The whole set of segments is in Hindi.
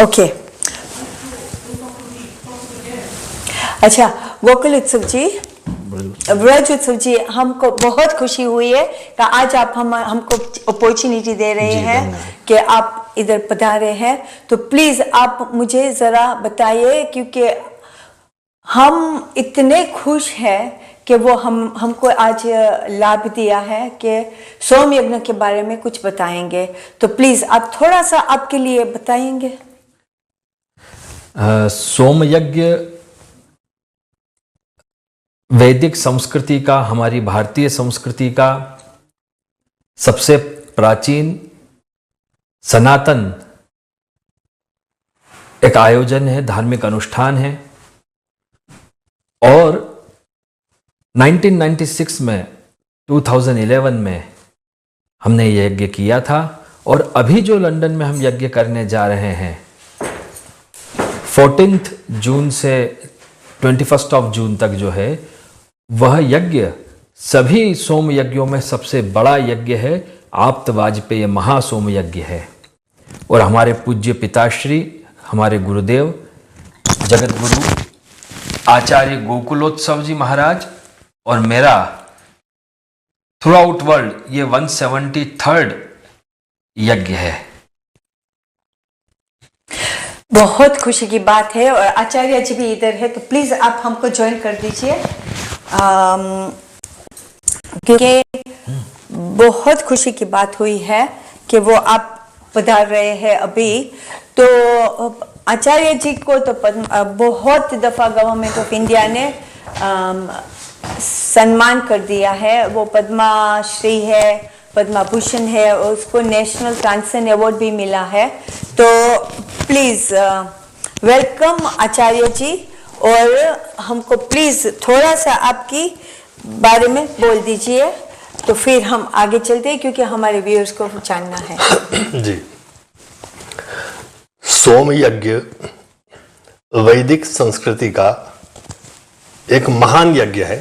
ओके। अच्छा, गोकुल उत्सव जी, ब्रज उत्सव जी, हमको बहुत खुशी हुई है कि आज आप हमको अपॉर्चुनिटी दे रहे हैं कि आप इधर पधारे हैं। तो प्लीज आप मुझे जरा बताइए, क्योंकि हम इतने खुश हैं कि वो हमको आज लाभ दिया है कि सोम यज्ञ के बारे में कुछ बताएंगे। तो प्लीज आप थोड़ा सा आपके लिए बताएंगे। सोम यज्ञ वैदिक संस्कृति का, हमारी भारतीय संस्कृति का सबसे प्राचीन सनातन एक आयोजन है, धार्मिक अनुष्ठान है। और 1996 में 2011 में हमने ये यज्ञ किया था। और अभी जो लंदन में हम यज्ञ करने जा रहे हैं 14 जून से 21 जून तक जो है, वह यज्ञ सभी सोम यज्ञों में सबसे बड़ा यज्ञ है। आप्त वाजपेयी महासोम यज्ञ है। और हमारे पूज्य पिताश्री, हमारे गुरुदेव जगत गुरु आचार्य गोकुलोत्सव जी महाराज और मेरा थ्रू आउट वर्ल्ड ये 173rd यज्ञ है। बहुत खुशी की बात है। और आचार्य जी भी इधर है, तो प्लीज आप हमको ज्वाइन कर दीजिए, क्योंकि बहुत खुशी की बात हुई है कि वो आप पधार रहे हैं अभी। तो आचार्य जी को तो बहुत दफा गवर्नमेंट ऑफ इंडिया ने सम्मान कर दिया है। वो पद्मश्री है, पद्म भूषण है, और उसको नेशनल तानसेन अवार्ड भी मिला है। तो प्लीज वेलकम आचार्य जी, और हमको प्लीज थोड़ा सा आपकी बारे में बोल दीजिए, तो फिर हम आगे चलते हैं, क्योंकि हमारे व्यूअर्स को जानना है। जी, सोम यज्ञ वैदिक संस्कृति का एक महान यज्ञ है,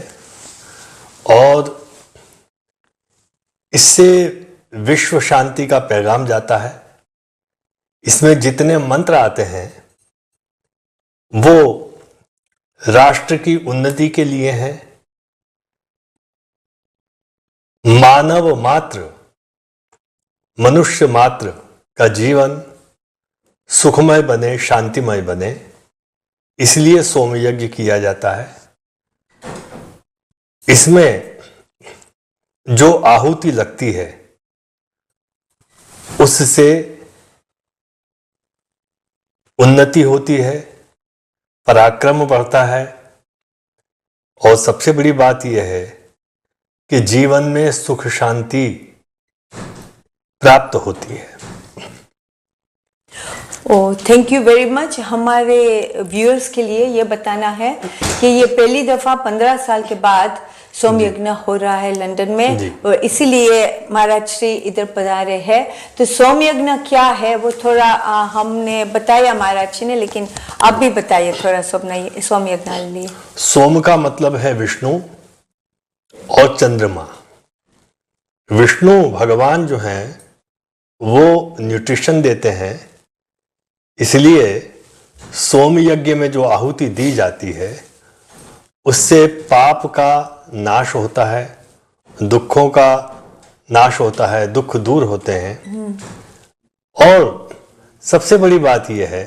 और इससे विश्व शांति का पैगाम जाता है। इसमें जितने मंत्र आते हैं वो राष्ट्र की उन्नति के लिए हैं। मानव मात्र, मनुष्य मात्र का जीवन सुखमय बने, शांतिमय बने, इसलिए सोम यज्ञ किया जाता है। इसमें जो आहुति लगती है उससे उन्नति होती है, पराक्रम बढ़ता है, और सबसे बड़ी बात यह है कि जीवन में सुख शांति प्राप्त होती है। ओह, थैंक यू वेरी मच। हमारे व्यूअर्स के लिए ये बताना है कि ये पहली दफा 15 साल के बाद सोम यज्ञ हो रहा है लंदन में, और इसीलिए महाराज श्री इधर पधारे हैं। तो सोम यज्ञ क्या है वो थोड़ा हमने बताया महाराज जी ने, लेकिन आप भी बताइए थोड़ा सोम यज्ञ लिए। सोम का मतलब है विष्णु और चंद्रमा। विष्णु भगवान जो हैं वो न्यूट्रिशन देते हैं, इसलिए सोम यज्ञ में जो आहुति दी जाती है उससे पाप का नाश होता है, दुखों का नाश होता है, दुख दूर होते हैं। और सबसे बड़ी बात यह है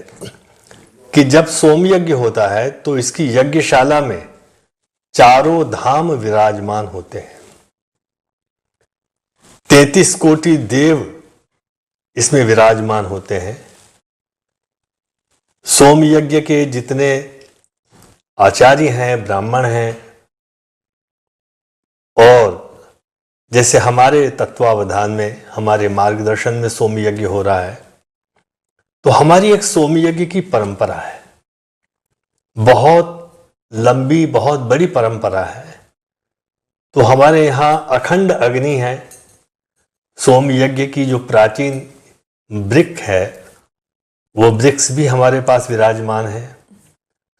कि जब सोम यज्ञ होता है तो इसकी यज्ञशाला में चारों धाम विराजमान होते हैं। 33 कोटि देव इसमें विराजमान होते हैं। सोम यज्ञ के जितने आचार्य हैं, ब्राह्मण हैं, और जैसे हमारे तत्वावधान में, हमारे मार्गदर्शन में सोम यज्ञ हो रहा है, तो हमारी एक सोम यज्ञ की परंपरा है, बहुत लंबी, बहुत बड़ी परंपरा है। तो हमारे यहाँ अखंड अग्नि है। सोम यज्ञ की जो प्राचीन वृक्ष है वो वृक्ष भी हमारे पास विराजमान है।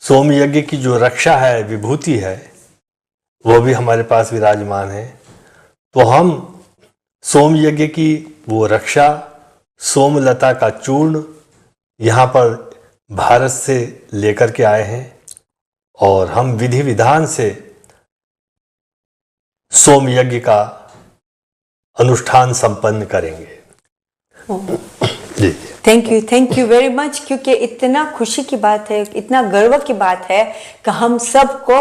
सोम यज्ञ की जो रक्षा है, विभूति है, वो भी हमारे पास विराजमान है। तो हम सोम यज्ञ की वो रक्षा, सोमलता का चूर्ण यहाँ पर भारत से लेकर के आए हैं और हम विधि विधान से सोम यज्ञ का अनुष्ठान संपन्न करेंगे। जी थैंक यू वेरी मच, क्योंकि इतना खुशी की बात है, इतना गर्व की बात है कि हम सबको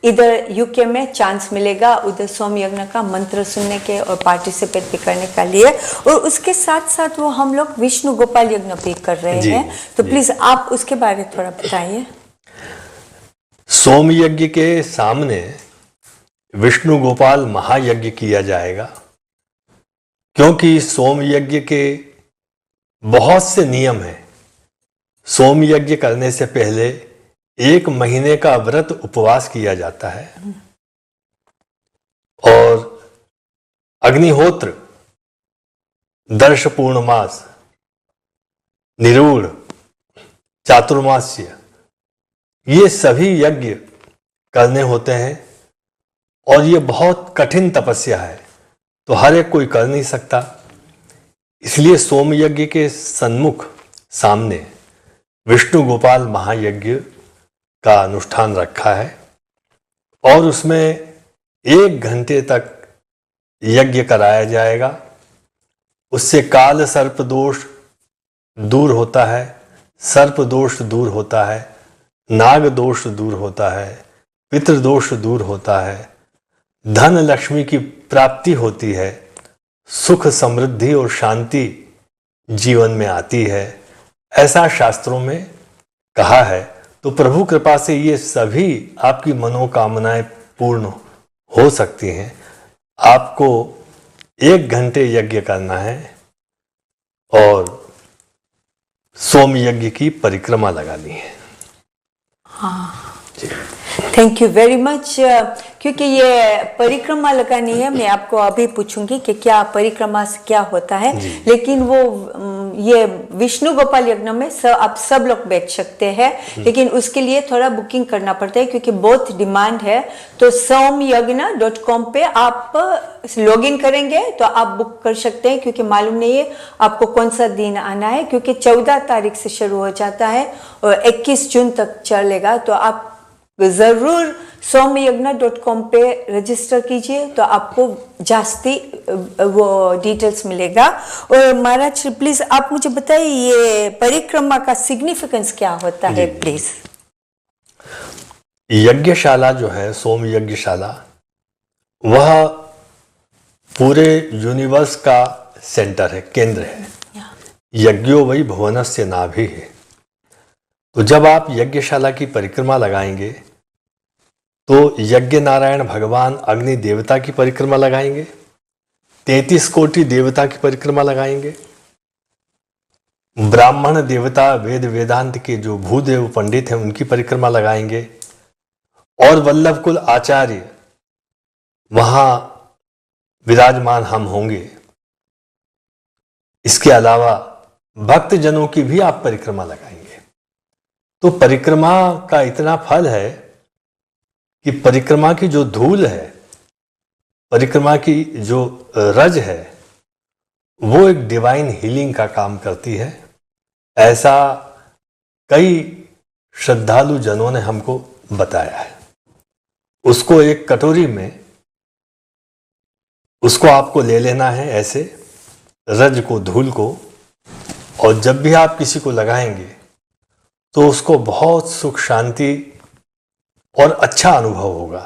इधर यूके में चांस मिलेगा उधर सोम यज्ञ का मंत्र सुनने के और पार्टिसिपेट भी करने का लिए, और उसके साथ साथ वो हम लोग विष्णु गोपाल यज्ञ भी कर रहे हैं, तो प्लीज आप उसके बारे में थोड़ा बताइए। सोम यज्ञ के सामने विष्णु गोपाल महायज्ञ किया जाएगा, क्योंकि सोम यज्ञ के बहुत से नियम हैं। सोम यज्ञ करने से पहले 1 महीने का व्रत उपवास किया जाता है और अग्निहोत्र, दर्श पूर्णमास, निरूढ़, चातुर्मास्य, ये सभी यज्ञ करने होते हैं और ये बहुत कठिन तपस्या है, तो हर एक कोई कर नहीं सकता। इसलिए सोम यज्ञ के सन्मुख सामने विष्णु गोपाल महायज्ञ का अनुष्ठान रखा है और उसमें 1 घंटे तक यज्ञ कराया जाएगा। उससे काल सर्प दोष दूर होता है, सर्प दोष दूर होता है, नाग दोष दूर होता है, पितृदोष दूर होता है, धन लक्ष्मी की प्राप्ति होती है, सुख समृद्धि और शांति जीवन में आती है, ऐसा शास्त्रों में कहा है। तो प्रभु कृपा से ये सभी आपकी मनोकामनाएं पूर्ण हो सकती हैं। आपको 1 घंटे यज्ञ करना है और सोम यज्ञ की परिक्रमा लगानी है। थैंक यू वेरी मच, क्योंकि ये परिक्रमा लगानी है, मैं आपको अभी पूछूंगी कि क्या परिक्रमा से क्या होता है, लेकिन वो ये विष्णु गोपाल यज्ञ में आप सब लोग बैठ सकते हैं, लेकिन उसके लिए थोड़ा बुकिंग करना पड़ता है क्योंकि बहुत डिमांड है। तो somyagna.com पे आप लॉगिन करेंगे तो आप बुक कर सकते हैं, क्योंकि मालूम नहीं है आपको कौन सा दिन आना है, क्योंकि 14 तारीख से शुरू हो जाता है और 21 जून तक चलेगा। तो आप जरूर somyagna.com पे रजिस्टर कीजिए तो आपको जास्ती वो डिटेल्स मिलेगा। और महाराज प्लीज आप मुझे बताइए ये परिक्रमा का सिग्निफिकेंस क्या होता है प्लीज। यज्ञशाला जो है, सोम यज्ञशाला, वह पूरे यूनिवर्स का सेंटर है, केंद्र है। यज्ञो वही भुवनस्य नाभि है। तो जब आप यज्ञशाला की परिक्रमा लगाएंगे तो यज्ञ नारायण भगवान अग्नि देवता की परिक्रमा लगाएंगे, 33 कोटि देवता की परिक्रमा लगाएंगे, ब्राह्मण देवता वेद वेदांत के जो भूदेव पंडित हैं उनकी परिक्रमा लगाएंगे और वल्लभ कुल आचार्य वहां विराजमान हम होंगे। इसके अलावा भक्त जनों की भी आप परिक्रमा लगाएंगे। तो परिक्रमा का इतना फल है कि परिक्रमा की जो धूल है, परिक्रमा की जो रज है, वो एक डिवाइन हीलिंग का काम करती है। ऐसा कई श्रद्धालु जनों ने हमको बताया है। उसको एक कटोरी में उसको आपको ले लेना है, ऐसे रज को, धूल को, और जब भी आप किसी को लगाएंगे तो उसको बहुत सुख शांति और अच्छा अनुभव होगा।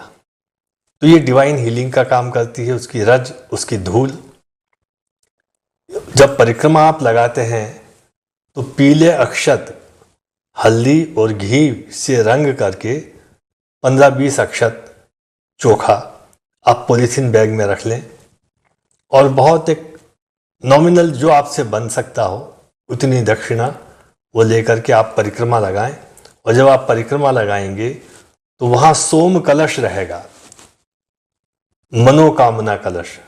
तो ये डिवाइन हीलिंग का काम करती है, उसकी रज, उसकी धूल। जब परिक्रमा आप लगाते हैं तो पीले अक्षत हल्दी और घी से रंग करके 15-20 अक्षत चोखा आप पॉलीथीन बैग में रख लें और बहुत एक नॉमिनल जो आपसे बन सकता हो उतनी दक्षिणा वो लेकर के आप परिक्रमा लगाएं। और जब आप परिक्रमा लगाएंगे तो वहां सोम कलश रहेगा, मनोकामना कलश।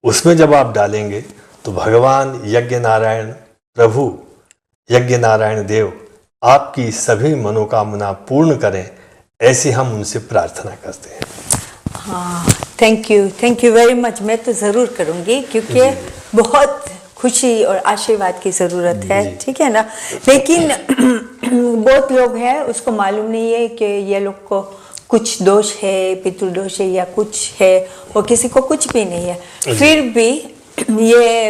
उसमें जब आप डालेंगे तो भगवान यज्ञ नारायण प्रभु, यज्ञ नारायण देव आपकी सभी मनोकामना पूर्ण करें, ऐसी हम उनसे प्रार्थना करते हैं। हाँ, थैंक यू वेरी मच। मैं तो ज़रूर करूँगी क्योंकि बहुत खुशी और आशीर्वाद की ज़रूरत है, ठीक है ना। लेकिन बहुत लोग हैं उसको मालूम नहीं है कि ये लोग को कुछ दोष है, पितृदोष है या कुछ है, और किसी को कुछ भी नहीं है, फिर भी ये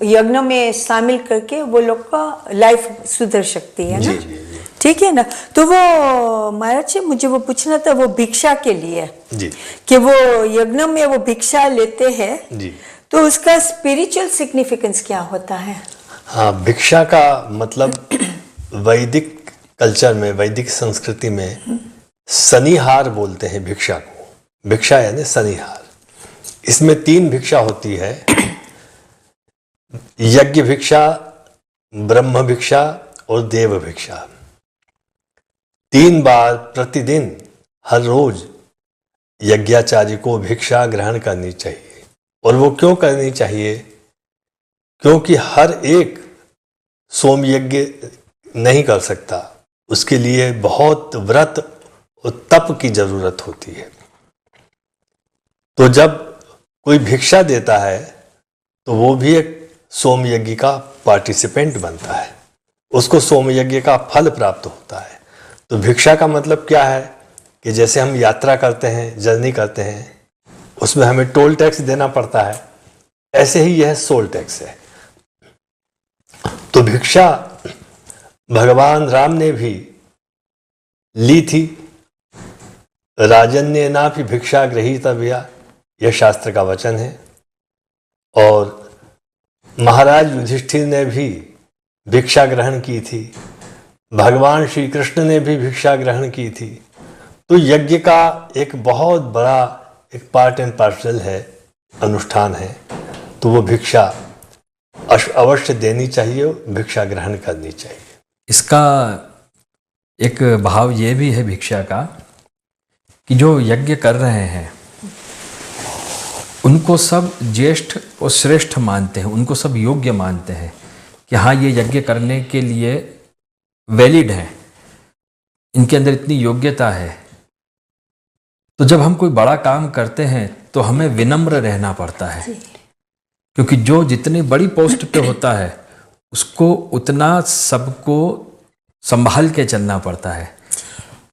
यज्ञ में शामिल करके वो लोग का लाइफ सुधर सकती है ना, ठीक है ना। तो वो महाराज जी मुझे वो पूछना था वो भिक्षा के लिए जी, कि वो यज्ञ में वो भिक्षा लेते हैं जी, तो उसका स्पिरिचुअल सिग्निफिकेंस क्या होता है? हाँ, भिक्षा का मतलब वैदिक कल्चर में, वैदिक संस्कृति में शनिहार बोलते हैं भिक्षा को। भिक्षा यानी शनिहार। इसमें 3 भिक्षा होती है, यज्ञ भिक्षा, ब्रह्म भिक्षा और देव भिक्षा। 3 बार प्रतिदिन हर रोज यज्ञाचार्य को भिक्षा ग्रहण करनी चाहिए। और वो क्यों करनी चाहिए? क्योंकि हर एक सोम यज्ञ नहीं कर सकता, उसके लिए बहुत व्रत और तप की जरूरत होती है। तो जब कोई भिक्षा देता है तो वो भी एक सोम यज्ञ का पार्टिसिपेंट बनता है, उसको सोम यज्ञ का फल प्राप्त होता है। तो भिक्षा का मतलब क्या है कि जैसे हम यात्रा करते हैं, जर्नी करते हैं, उसमें हमें टोल टैक्स देना पड़ता है, ऐसे ही यह सोल टैक्स है। तो भिक्षा भगवान राम ने भी ली थी। राजन्येनापि भिक्षा गृहीतव्या, यह शास्त्र का वचन है। और महाराज युधिष्ठिर ने भी भिक्षा ग्रहण की थी, भगवान श्री कृष्ण ने भी भिक्षा ग्रहण की थी। तो यज्ञ का एक बहुत बड़ा एक पार्ट एंड पार्सल है, अनुष्ठान है। तो वो भिक्षा अवश्य देनी चाहिए, भिक्षा ग्रहण करनी चाहिए। इसका एक भाव ये भी है भिक्षा का कि जो यज्ञ कर रहे हैं उनको सब ज्येष्ठ और श्रेष्ठ मानते हैं, उनको सब योग्य मानते हैं कि हाँ ये यज्ञ करने के लिए वैलिड हैं, इनके अंदर इतनी योग्यता है। तो जब हम कोई बड़ा काम करते हैं तो हमें विनम्र रहना पड़ता है, क्योंकि जो जितनी बड़ी पोस्ट पे होता है उसको उतना सबको संभाल के चलना पड़ता है।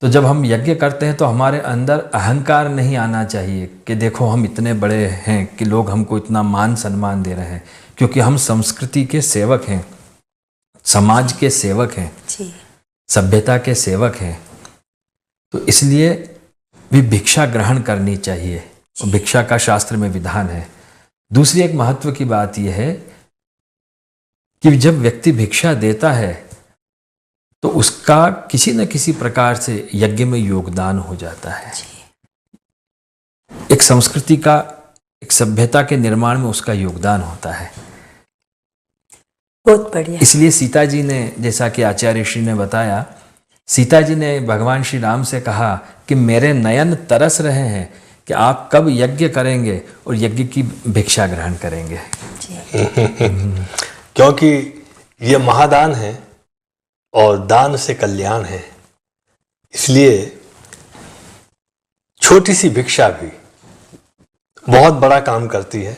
तो जब हम यज्ञ करते हैं तो हमारे अंदर अहंकार नहीं आना चाहिए कि देखो हम इतने बड़े हैं कि लोग हमको इतना मान सम्मान दे रहे हैं, क्योंकि हम संस्कृति के सेवक हैं, समाज के सेवक हैं, सभ्यता के सेवक हैं। तो इसलिए भी भिक्षा ग्रहण करनी चाहिए, और भिक्षा का शास्त्र में विधान है। दूसरी एक महत्व की बात यह है कि जब व्यक्ति भिक्षा देता है तो उसका किसी न किसी प्रकार से यज्ञ में योगदान हो जाता है। एक संस्कृति का, एक सभ्यता के निर्माण में उसका योगदान होता है। बहुत बढ़िया। इसलिए सीता जी ने, जैसा कि आचार्य श्री ने बताया, सीता जी ने भगवान श्री राम से कहा कि मेरे नयन तरस रहे हैं कि आप कब यज्ञ करेंगे और यज्ञ की भिक्षा ग्रहण करेंगे। क्योंकि ये महादान है और दान से कल्याण है, इसलिए छोटी सी भिक्षा भी बहुत बड़ा काम करती है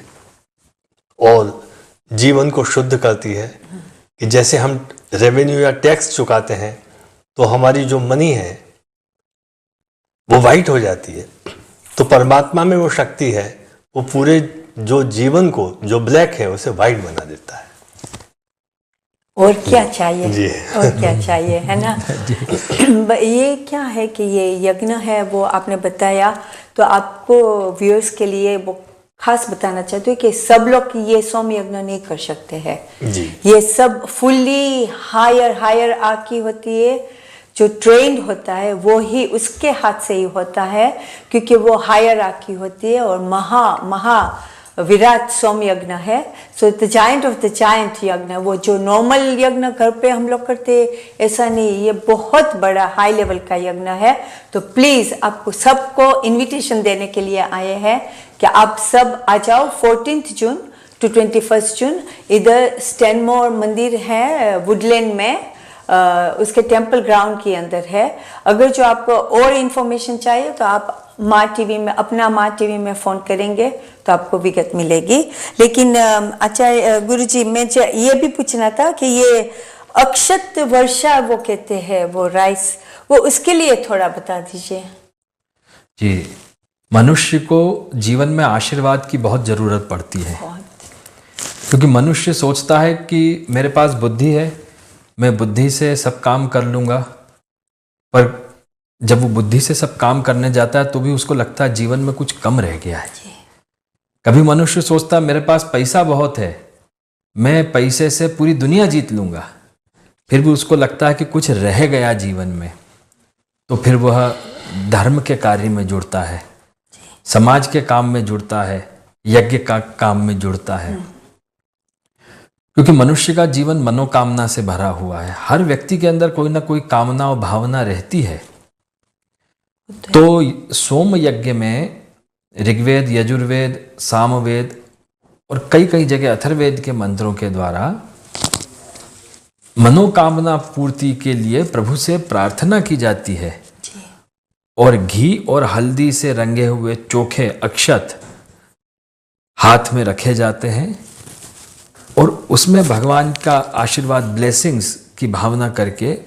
और जीवन को शुद्ध करती है। कि जैसे हम रेवेन्यू या टैक्स चुकाते हैं तो हमारी जो मनी है वो वाइट हो जाती है, तो परमात्मा में वो शक्ति है, वो पूरे जो जीवन को, जो ब्लैक है, उसे वाइट बना देता है। और क्या चाहिए जी। और क्या चाहिए, है ना। ये क्या है कि ये यज्ञ है वो आपने बताया, तो आपको व्यूअर्स के लिए वो खास बताना चाहते हो कि सब लोग ये सोम यज्ञ नहीं कर सकते हैं। ये सब फुल्ली हायर आकी होती है, जो ट्रेंड होता है वो ही उसके हाथ से ही होता है, क्योंकि वो हायर आकी होती है और महा विराट सोम यज्ञ है। So the giant of the giant यज्ञ, वो जो नॉर्मल यज्ञ घर पे हम लोग करते ऐसा नहीं, ये बहुत बड़ा हाई लेवल का यज्ञ है। तो प्लीज आपको सबको इनविटेशन देने के लिए आए हैं कि आप सब आ जाओ 14 जून टू 21 जून। इधर स्टैनमोर मंदिर है वुडलैंड में, उसके टेम्पल ग्राउंड के अंदर है। अगर जो आपको और इन्फॉर्मेशन चाहिए तो आप माँ टीवी में, अपना माँ टीवी में फ़ोन करेंगे तो आपको विगत मिलेगी। लेकिन आचार्य गुरुजी, मैं ये भी पूछना था कि ये अक्षत वर्षा वो कहते हैं, वो राइस, वो उसके लिए थोड़ा बता दीजिए। जी, मनुष्य को जीवन में आशीर्वाद की बहुत ज़रूरत पड़ती है, क्योंकि मनुष्य सोचता है कि मेरे पास बुद्धि है, मैं बुद्धि से सब काम कर लूँगा, पर जब वो बुद्धि से सब काम करने जाता है तो भी उसको लगता है जीवन में कुछ कम रह गया है। कभी मनुष्य सोचता है मेरे पास पैसा बहुत है, मैं पैसे से पूरी दुनिया जीत लूँगा, फिर भी उसको लगता है कि कुछ रह गया जीवन में, तो फिर वह धर्म के कार्य में जुड़ता है, समाज के काम में जुड़ता है, यज्ञ का काम में जुड़ता है। क्योंकि मनुष्य का जीवन मनोकामना से भरा हुआ है, हर व्यक्ति के अंदर कोई ना कोई कामना और भावना रहती है। तो सोम यज्ञ में ऋग्वेद, यजुर्वेद, सामवेद और कई कई जगह अथर्ववेद के मंत्रों के द्वारा मनोकामना पूर्ति के लिए प्रभु से प्रार्थना की जाती है। और घी और हल्दी से रंगे हुए चोखे अक्षत हाथ में रखे जाते हैं और उसमें भगवान का आशीर्वाद, ब्लेसिंग्स की भावना करके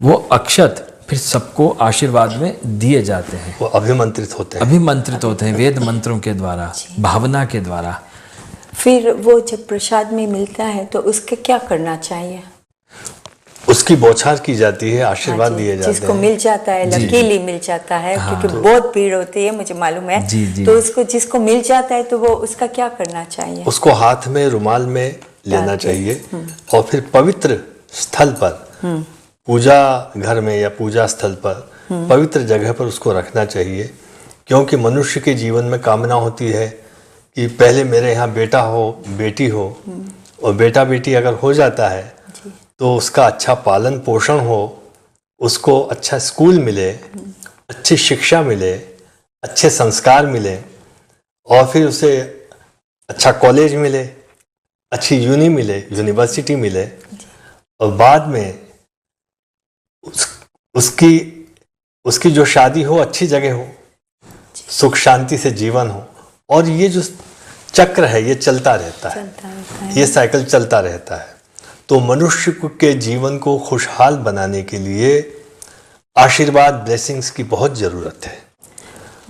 वो अक्षत फिर सबको आशीर्वाद में दिए जाते हैं। वो अभिमंत्रित होते हैं, अभिमंत्रित होते हैं वेद मंत्रों के द्वारा, भावना के द्वारा। फिर वो जब प्रसाद में मिलता है तो उसके क्या करना चाहिए? उसकी बौछार की जाती है, आशीर्वाद दिए जाते हैं। जिसको मिल जाता है, लकीली मिल जाता है, क्योंकि बहुत भीड़ होती है, मुझे मालूम है। तो उसको, जिसको मिल जाता है तो वो उसका क्या करना चाहिए? उसको हाथ में, रुमाल में लेना चाहिए और फिर पवित्र स्थल पर, पूजा घर में या पूजा स्थल पर, पवित्र जगह पर उसको रखना चाहिए। क्योंकि मनुष्य के जीवन में कामना होती है कि पहले मेरे यहाँ बेटा हो, बेटी हो, और बेटा बेटी अगर हो जाता है तो उसका अच्छा पालन पोषण हो, उसको अच्छा स्कूल मिले, अच्छी शिक्षा मिले, अच्छे संस्कार मिले, और फिर उसे अच्छा कॉलेज मिले, अच्छी यूनिवर्सिटी मिले, और बाद में उसकी जो शादी हो अच्छी जगह हो, सुख शांति से जीवन हो। और ये जो चक्र है ये चलता रहता है, ये साइकिल चलता रहता है। तो मनुष्य के जीवन को खुशहाल बनाने के लिए आशीर्वाद, ब्लेसिंग्स की बहुत ज़रूरत है,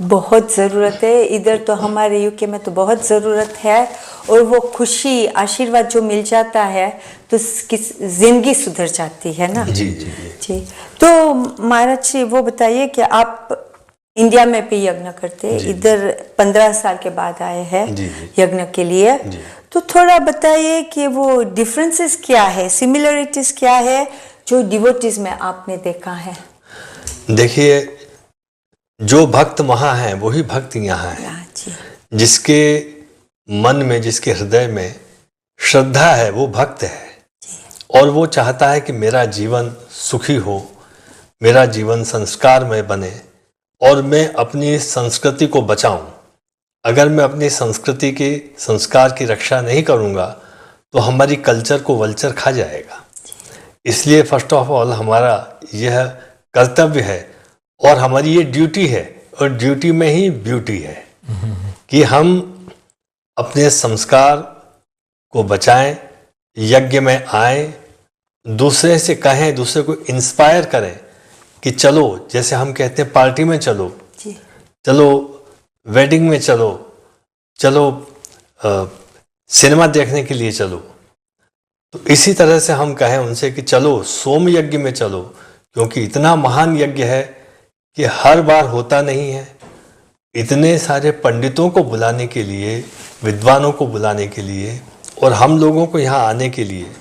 बहुत ज़रूरत है। इधर तो हमारे यूके में तो बहुत ज़रूरत है। और वो खुशी, आशीर्वाद जो मिल जाता है तो उसकी ज़िंदगी सुधर जाती है ना। जी जी जी। तो महाराज जी, वो बताइए कि आप इंडिया में भी यज्ञ करते हैं, इधर 15 साल के बाद आए हैं यज्ञ के लिए, तो थोड़ा बताइए कि वो डिफरेंसेस क्या है, सिमिलरिटीज क्या है जो डिवोटीज में आपने देखा है? देखिए, जो भक्त वहाँ हैं वही भक्त यहाँ हैं। जिसके मन में, जिसके हृदय में श्रद्धा है वो भक्त है, और वो चाहता है कि मेरा जीवन सुखी हो, मेरा जीवन संस्कारमय बने, और मैं अपनी संस्कृति को बचाऊं। अगर मैं अपनी संस्कृति के संस्कार की रक्षा नहीं करूंगा तो हमारी कल्चर को वल्चर खा जाएगा। इसलिए फर्स्ट ऑफ ऑल हमारा यह कर्तव्य है और हमारी ये ड्यूटी है, और ड्यूटी में ही ब्यूटी है कि हम अपने संस्कार को बचाएं, यज्ञ में आएं, दूसरे से कहें, दूसरे को इंस्पायर करें कि चलो, जैसे हम कहते हैं पार्टी में चलो, चलो वेडिंग में चलो, चलो सिनेमा देखने के लिए चलो। तो इसी तरह से हम कहें उनसे कि चलो सोम यज्ञ में चलो, क्योंकि इतना महान यज्ञ है कि हर बार होता नहीं है। इतने सारे पंडितों को बुलाने के लिए, विद्वानों को बुलाने के लिए, और हम लोगों को यहाँ आने के लिए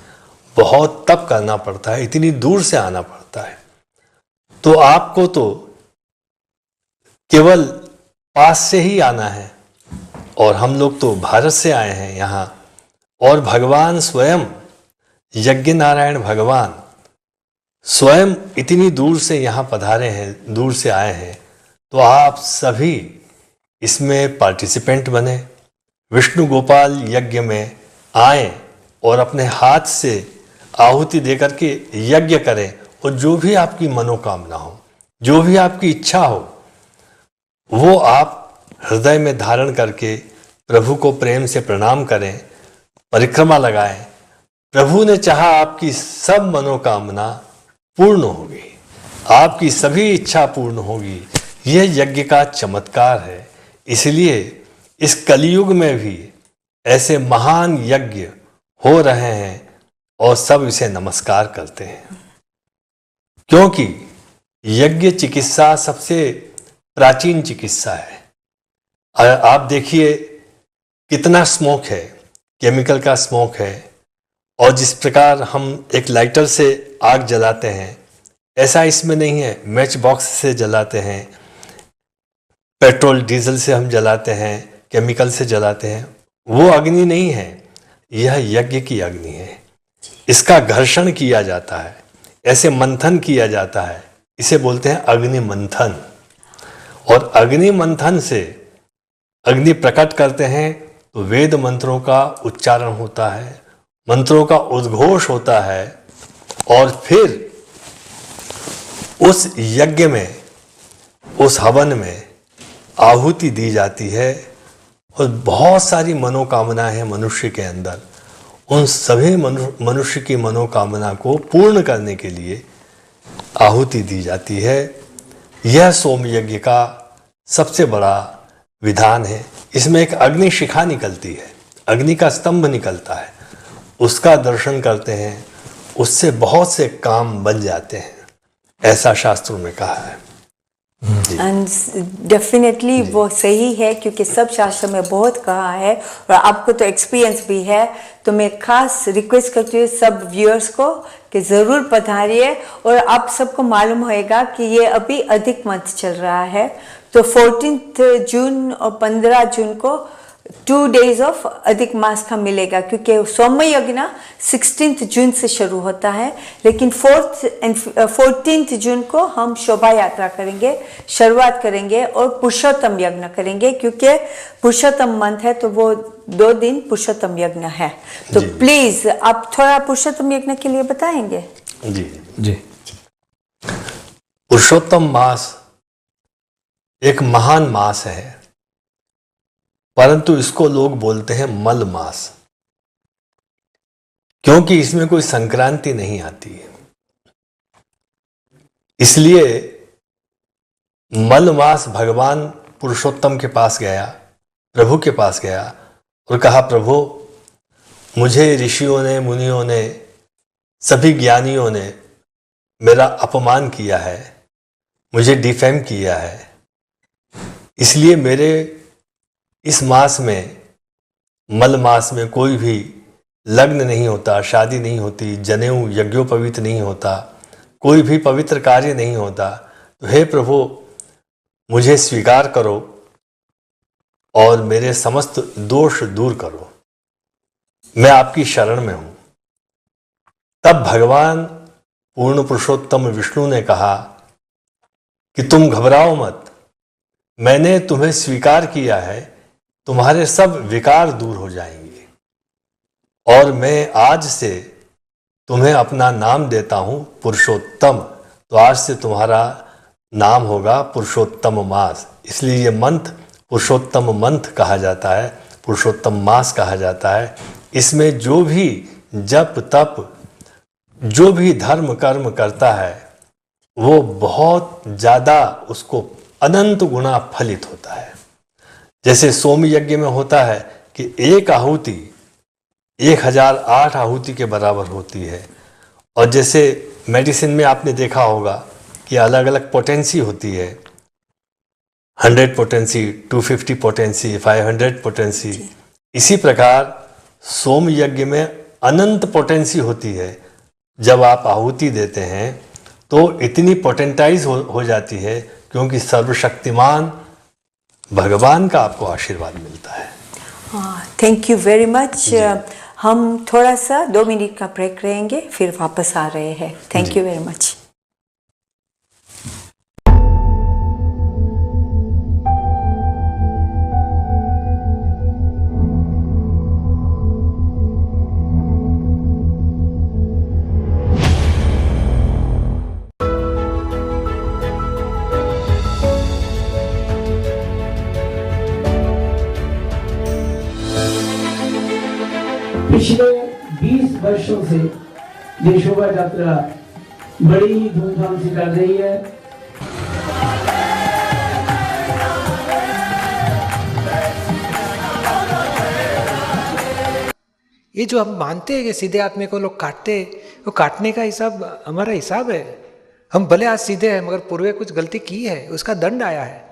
बहुत तप करना पड़ता है, इतनी दूर से आना पड़ता है। तो आपको तो केवल पास से ही आना है, और हम लोग तो भारत से आए हैं यहाँ, और भगवान स्वयं, यज्ञ नारायण भगवान स्वयं इतनी दूर से यहाँ पधारे हैं, दूर से आए हैं। तो आप सभी इसमें पार्टिसिपेंट बने, विष्णु गोपाल यज्ञ में आए और अपने हाथ से आहुति देकर के यज्ञ करें, और जो भी आपकी मनोकामना हो, जो भी आपकी इच्छा हो, वो आप हृदय में धारण करके प्रभु को प्रेम से प्रणाम करें, परिक्रमा लगाएं। प्रभु ने चाहा आपकी सब मनोकामना पूर्ण होगी, आपकी सभी इच्छा पूर्ण होगी। यह यज्ञ का चमत्कार है। इसलिए इस कलयुग में भी ऐसे महान यज्ञ हो रहे हैं और सब इसे नमस्कार करते हैं, क्योंकि यज्ञ चिकित्सा सबसे प्राचीन चिकित्सा है। आप देखिए कितना स्मोक है, केमिकल का स्मोक है, और जिस प्रकार हम एक लाइटर से आग जलाते हैं ऐसा इसमें नहीं है। मैच बॉक्स से जलाते हैं, पेट्रोल डीजल से हम जलाते हैं, केमिकल से जलाते हैं, वो अग्नि नहीं है, यह यज्ञ की अग्नि है। इसका घर्षण किया जाता है, ऐसे मंथन किया जाता है, इसे बोलते हैं अग्नि मंथन। और अग्नि मंथन से अग्नि प्रकट करते हैं तो वेद मंत्रों का उच्चारण होता है, मंत्रों का उद्घोष होता है, और फिर उस यज्ञ में, उस हवन में आहुति दी जाती है। और बहुत सारी मनोकामना है मनुष्य के अंदर, उन सभी मनुष्य की मनोकामना को पूर्ण करने के लिए आहुति दी जाती है। यह सोम यज्ञ का सबसे बड़ा विधान है। इसमें एक अग्नि शिखा निकलती है, अग्नि का स्तंभ निकलता है, उसका दर्शन करते हैं, उससे बहुत से काम बन जाते हैं, ऐसा शास्त्रों में कहा है। एंड डेफिनेटली वो सही है, क्योंकि सब शास्त्र में बहुत कहा है और आपको तो एक्सपीरियंस भी है। तो मैं खास रिक्वेस्ट करती हूँ सब व्यूअर्स को कि ज़रूर पधारिए। और आप सबको मालूम होएगा कि ये अभी अधिक मंथ चल रहा है, तो 14 जून और 15 जून को 2 days ऑफ अधिक मास का मिलेगा, क्योंकि सोमय यज्ञ 16 जून से शुरू होता है, लेकिन 14 जून को हम शोभा यात्रा करेंगे, शुरुआत करेंगे और पुरुषोत्तम यज्ञ करेंगे, क्योंकि पुरुषोत्तम मंथ है तो वो 2 दिन पुरुषोत्तम यज्ञ है। तो प्लीज आप थोड़ा पुरुषोत्तम यज्ञ के लिए बताएंगे। जी जी। पुरुषोत्तम मास एक महान मास है, परंतु इसको लोग बोलते हैं मल मास, क्योंकि इसमें कोई संक्रांति नहीं आती है। इसलिए मल मास भगवान पुरुषोत्तम के पास गया, प्रभु के पास गया और कहा, प्रभु मुझे ऋषियों ने, मुनियों ने, सभी ज्ञानियों ने मेरा अपमान किया है, मुझे डिफेम किया है, इसलिए मेरे इस मास में, मल मास में कोई भी लग्न नहीं होता, शादी नहीं होती, जनेऊ यज्ञोपवीत नहीं होता, कोई भी पवित्र कार्य नहीं होता। तो हे प्रभु मुझे स्वीकार करो और मेरे समस्त दोष दूर करो, मैं आपकी शरण में हूं। तब भगवान पूर्ण पुरुषोत्तम विष्णु ने कहा कि तुम घबराओ मत, मैंने तुम्हें स्वीकार किया है, तुम्हारे सब विकार दूर हो जाएंगे और मैं आज से तुम्हें अपना नाम देता हूं पुरुषोत्तम। तो आज से तुम्हारा नाम होगा पुरुषोत्तम मास। इसलिए ये मंथ पुरुषोत्तम मंथ कहा जाता है, पुरुषोत्तम मास कहा जाता है। इसमें जो भी जप तप, जो भी धर्म कर्म करता है, वो बहुत ज़्यादा उसको अनंत गुना फलित होता है। जैसे सोम यज्ञ में होता है कि एक आहुति 1008 आहुति के बराबर होती है। और जैसे मेडिसिन में आपने देखा होगा कि अलग अलग पोटेंसी होती है, 100 पोटेंसी, 250 पोटेंसी, 500 पोटेंसी। इसी प्रकार सोम यज्ञ में अनंत पोटेंसी होती है। जब आप आहुति देते हैं तो इतनी पोटेंटाइज हो जाती है, क्योंकि सर्वशक्तिमान भगवान का आपको आशीर्वाद मिलता है। Thank you very much. हम थोड़ा सा 2 मिनट का ब्रेक रहेंगे, फिर वापस आ रहे हैं। Thank you very much. पिछले 20 वर्षों से ये शोभा यात्रा बड़ी ही धूमधाम से चल रही है। ये जो हम मानते हैं कि सीधे आदमी को लोग काटते, वो काटने का हिसाब हमारा हिसाब है। हम भले आज सीधे हैं मगर पूर्वे कुछ गलती की है, उसका दंड आया है।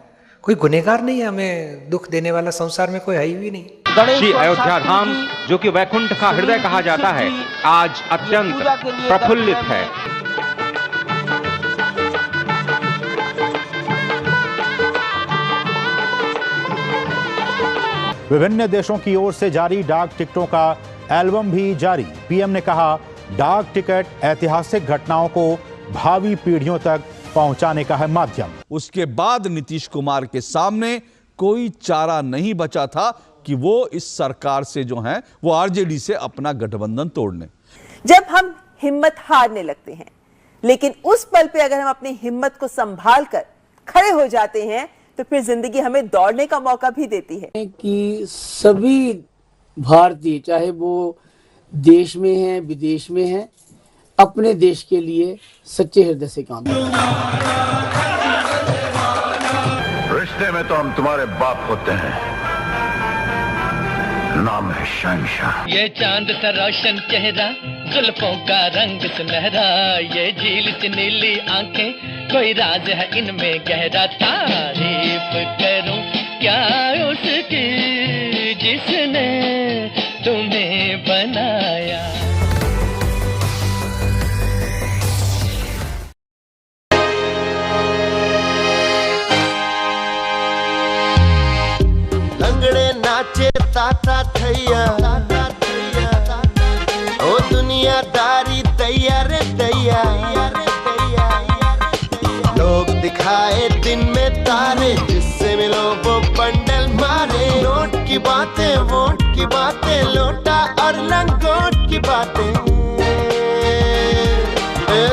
कोई गुनहगार नहीं है, हमें दुख देने वाला संसार में कोई है ही नहीं। श्री अयोध्या धाम, जो कि वैकुंठ का हृदय कहा जाता है, आज अत्यंत प्रफुल्लित है। विभिन्न देशों की ओर से जारी डाक टिकटों का एल्बम भी जारी। पीएम ने कहा, डाक टिकट ऐतिहासिक घटनाओं को भावी पीढ़ियों तक पहुंचाने का है माध्यम। उसके बाद नीतीश कुमार के सामने कोई चारा नहीं बचा था कि वो इस सरकार से जो है वो आरजेडी से अपना गठबंधन तोड़ लें। जब हम हिम्मत हारने लगते हैं, लेकिन उस पल पे अगर हम अपनी हिम्मत को संभाल कर खड़े हो जाते हैं तो फिर जिंदगी हमें दौड़ने का मौका भी देती है। कि सभी भारतीय, चाहे वो देश में हैं विदेश में हैं, अपने देश के लिए सच्चे हृदय से काम करें। रिश्ते में तो हम तुम्हारे बाप होते हैं, नाम है शहंशाह। ये चांद सा रोशन चेहरा, जुल्फों का रंग सुनहरा, ये झील सी नीली आंखें, कोई राज है इनमें गहरा। तारीफ करूं क्या उसकी जिसने तुम्हें बनाया। लंगड़े नाचे ताता थैया, ओ दुनियादारी तैयार तैयार। लोग दिखाए दिन में तारे, जिससे मिलो वो बंडल मारे। नोट की बातें, वोट की बातें, लोटा और लंगोट की बातें,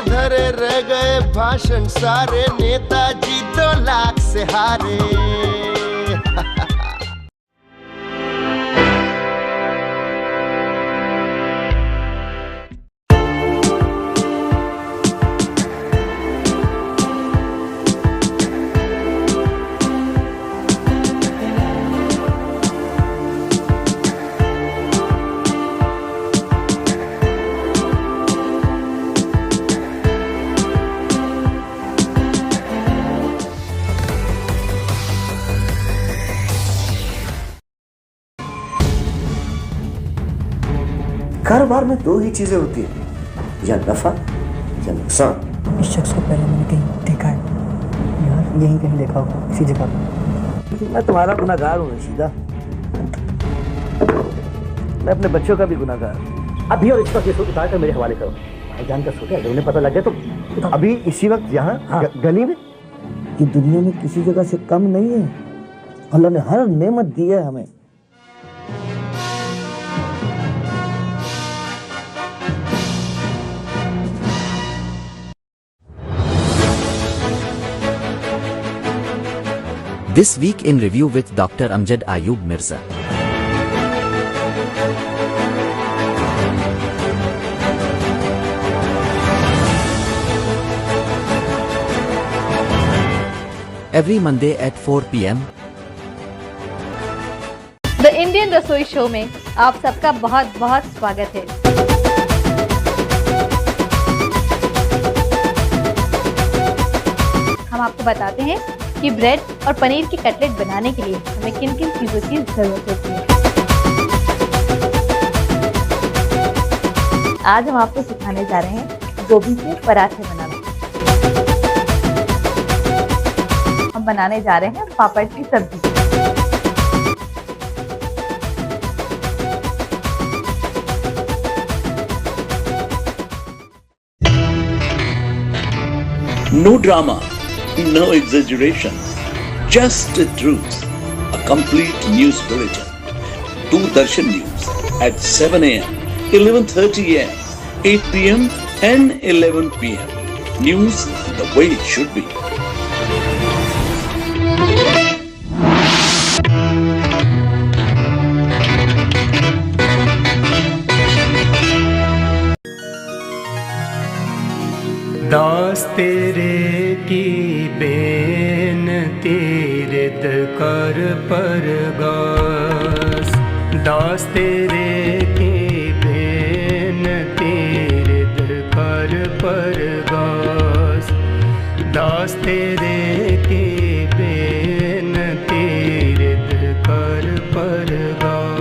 धरे रह गए भाषण सारे, नेताजी 2 लाख से हारे। कारोबार में 2 ही चीजें होती हैं, या नफा या नुकसान। इस शख्स को पहले मैंने कहीं देखा है, यार यहीं कहीं देखा होगा, इसी जगह। मैं तुम्हारा गुनाहगार हूँ रशीदा, मैं अपने बच्चों का भी गुनाहगार। अभी और इस वक्त ये सूट उतार कर मेरे हवाले करो। भाईजान का सूट है, जब उन्हें पता लग गया तो अभी इसी वक्त यहाँ गली में। ये दुनिया में किसी जगह से कम नहीं है, अल्लाह ने हर नेमत दी है हमें। This week in review with Dr. Amjad Ayub Mirza. Every Monday at 4 p.m. The Indian रसोई शो में आप सबका बहुत बहुत स्वागत है। हम आपको बताते हैं कि ब्रेड और पनीर की कटलेट बनाने के लिए हमें किन किन चीज़ों की जरूरत होती है। आज हम आपको सिखाने जा रहे हैं गोभी के पराठे बनाना। हम बनाने जा रहे हैं पापड़ की सब्जी। No drama, no exaggeration, just the truth. A complete news bulletin. Doordarshan News at 7 a.m., 11:30 a.m., 8 p.m. and 11 p.m. News the way it should be. दास तेरे की बेनती रित कर परगास, दास तेरे की बेनती रित कर परगास, दास तेरे की बेनती रित कर परगास।